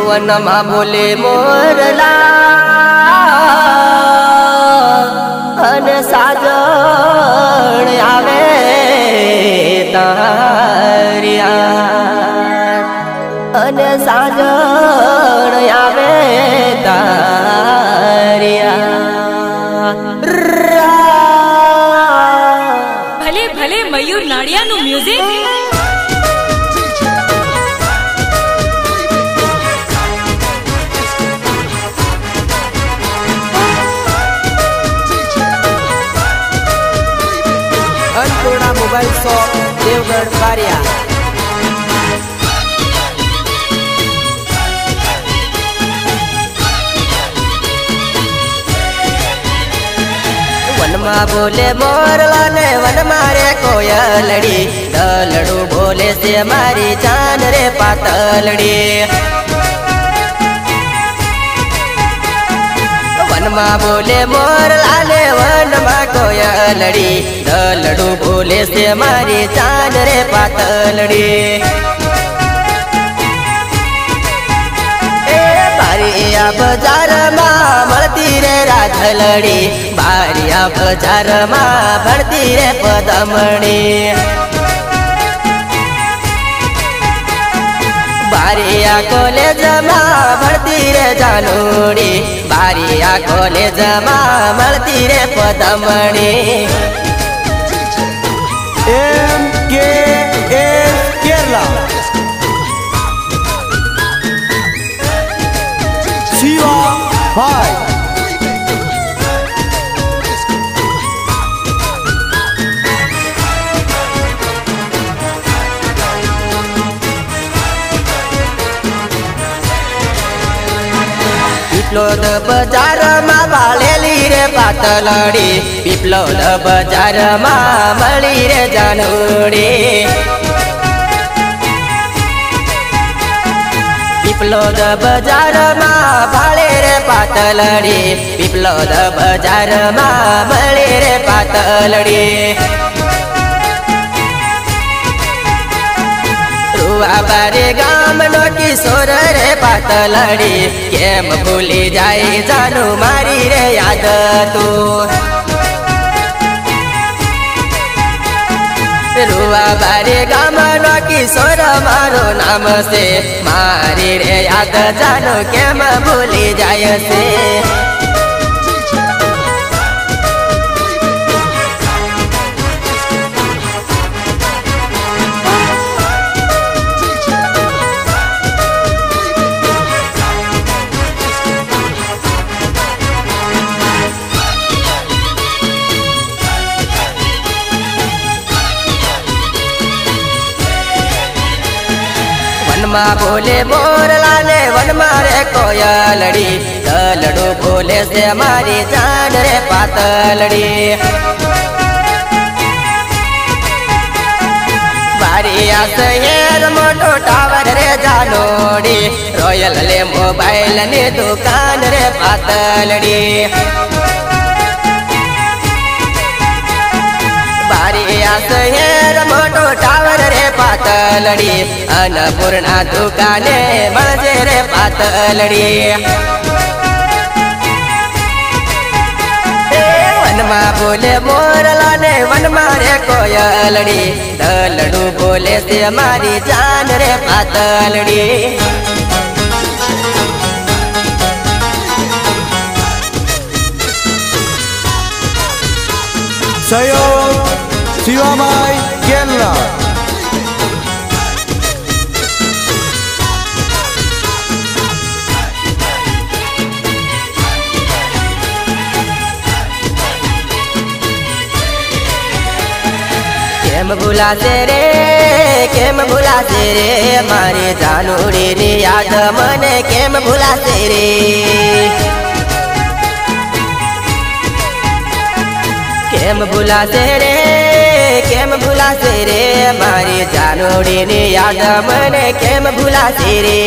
વનમાં બોલે મોરલા અને સાજણ આવે તારિયા અને સાજણ આવે તારિયા ભલે ભલે મયુર નાડિયાનું music Annapurna mobile shop Devgadh Baria वनमा बोले मोरला ने वन मारे कोयलड़ी दलड़ू बोले से मारी जान रे पातलड़ी वनमा बोले मोरला ने वनमा कोयलड़ी दलड़ू बोले से मारी जान रे पातलड़ी बारिया बाजार मां बढ़ती रे राधलड़ी बारिया बाजार मां बढ़ती रे पदमणी बारिया कॉलेज मां बढ़ती रे जानूड़ी बारिया कॉलेज मां बढ़ती रे पदमणी MKS केरला शिवा भाई पिपलोद बाजार मां बाळेली रे पातलड़ी पिपलोद बाजार मां मળી रे जानूड़ी पिपलोद बाजार मां बाळे रे पातलड़ी पिपलोद बाजार मां मળી रे पातलड़ी बारे गाम नो किशोर रे पातलड़ी केम भूली जाए जानू मारी रे याद तू रुआ बारे गाम नो किशोर मारो नाम से मारी रे याद जानू केम भूली जाए से वनमा बोले मोरला ने वन मारे कोयलड़ी दलड़ू बोले से मारी जान रे पातलड़ी बारिया शहर मोटो टावर रे जानोड़ी रॉयल ले मोबाइल ने दुकान रे पातलड़ी बारिया शहर मोटो टावर रे पातलड़ी अन्नपूर्णा दुकाने मजे रे पातलड़ी वनमा बोले मोरला ने वन मारे कोयलड़ी दलड़ू बोले से हमारी जान रे पातलड़ी सहयोग शिवा भाई केरला केम भुलासे रे मारी जानूड़ी नी याद मने केम भुलासे रे केम भुलासे रे मारी जानूड़ी नी याद मने केम भुलासे रे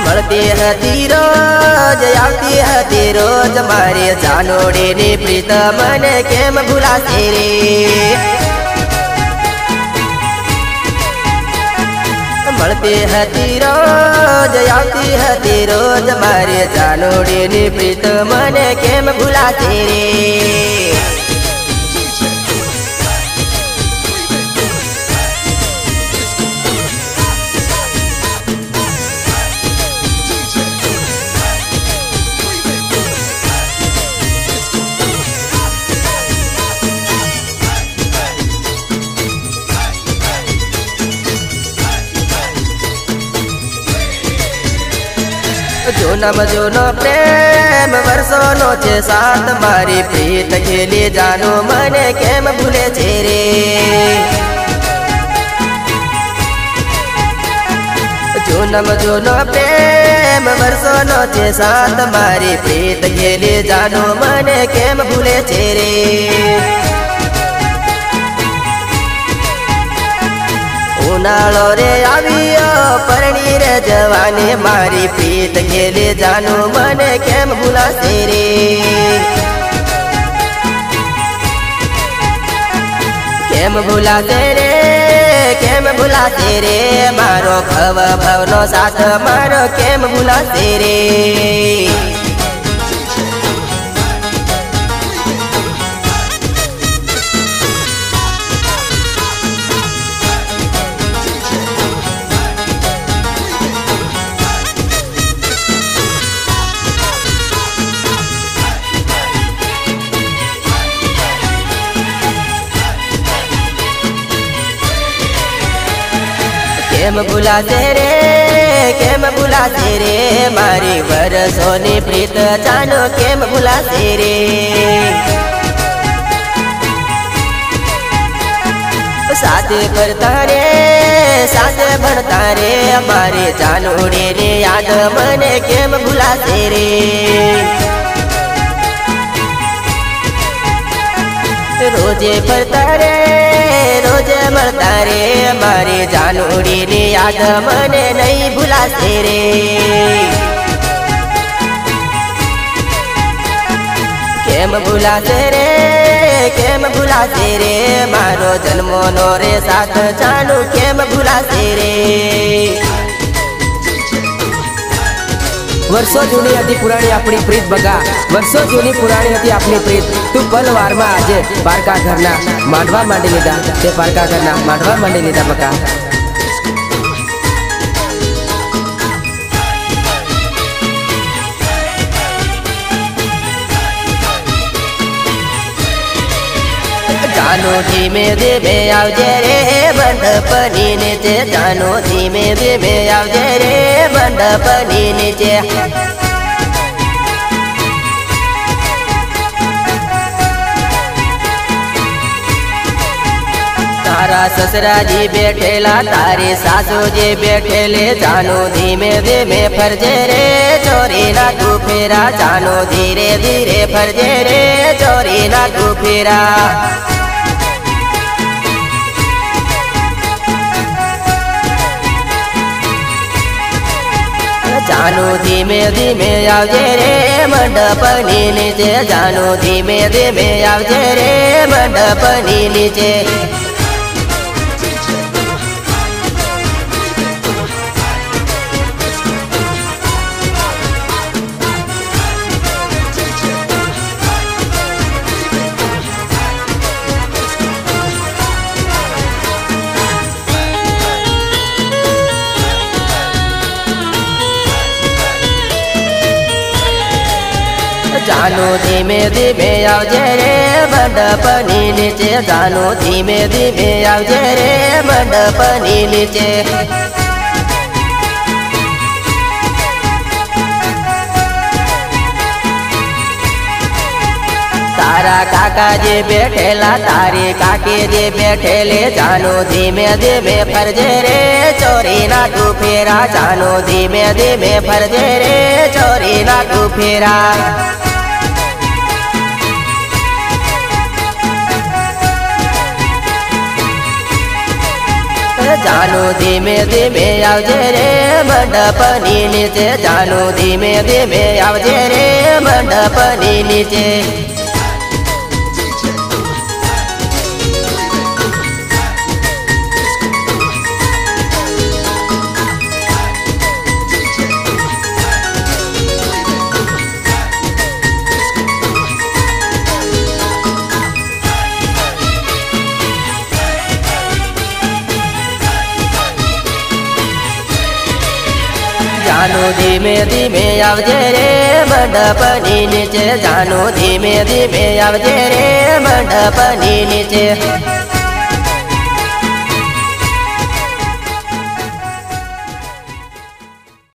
મળતી હતી રોજ આવતી હતી રોજ મારી જાનોડી ની પ્રીત મને કેમ ભૂલાશે રે મળતી હતી રોજ આવતી હતી રોજ મારે જાનોડીની પ્રીત મને કેમ ભૂલાતી રે જૂનામાં જૂનો પ્રેમ વર્ષોનો છે સાથ મારી પ્રીત ખેલી જાનો મને કેમ ભૂલે છે રે જૂનામાં જૂનો પ્રેમ વર્ષોનો છે સાથ મારી પ્રીત ખેલી જાનો મને કેમ ભૂલે છે રે ઉનાળો રે આવ્યો પરણી રે જવાની મારી પ્રીત ખેલે જાનું મને કેમ ભૂલાશે રે કેમ ભૂલાશે રે કેમ ભૂલાશે રે મારો ભવ ભવનો સાથ મારો કેમ ભૂલાશે રે કેમ ભૂલાશે રે કેમ ભૂલાશે રે મારી વર્ષોની પ્રીત જાનો કેમ ભૂલાશે રે સાથે કરતા રે સાથે ભણતા રે મારી જાનોડીની યાદ મને કેમ ભૂલાશે રે રોજે ફરતા રે રોજે મળતા રે મારી જાનોડીની યાદ મને નહીં ભૂલાશે રે કેમ ભૂલાશે રે કેમ ભૂલાશે રે મારો જન્મનો રે સાથ જાનું કેમ ભૂલાશે રે વર્ષો જૂની હતી પુરાણી આપણી પ્રીત બગા વર્ષો જૂની પુરાણી હતી આપણી પ્રીત તું પલવારમાં આજે પારકા ઘરના માંડવા માંડી લીધા તે પારકા ઘરના માંડવા માંડી લીધા બગા જાનો ધીમે ધીમે આવજે રે મંડપની નીચે જાનો ધીમે ધીમે આવજે રે મંડપની નીચે તારા સસરાજી બેઠેલા તારી સાસુજી બેઠેલે જાનો ધીમે ધીમે ફરજે રે ચોરી ના તું ફેરા જાનો ધીરે ધીરે ફરજે રે ચોરી ના તું ફેરા જાનો ધીમે ધીમે આવજે રે મંડપની નીચે જાનો ધીમે ધીમે આવજે રે મંડપની નીચે જાનો ધીમે ધીમે આવજે રે મંડપની નીચે જાનો ધીમે ધીમે આવજે રે મંડપની નીચે તારા કાકાજી બેઠેલા તારી કાકીજી બેઠેલે જાનો ધીમે ધીમે ફરજે રે ચોરી ના તું ફેરા જાનો ધીમે ધીમે ફરજે રે ચોરી ના તું ફેરા જાનો ધીમે ધીમે આવજે રે મંડપની નીચે જાનો ધીમે ધીમે આવજે રે મંડપની નીચે જાનું ધીમે ધીમે આવજે રે મંડપની નીચે જાનું ધીમે ધીમે આવજે રે મંડપની નીચે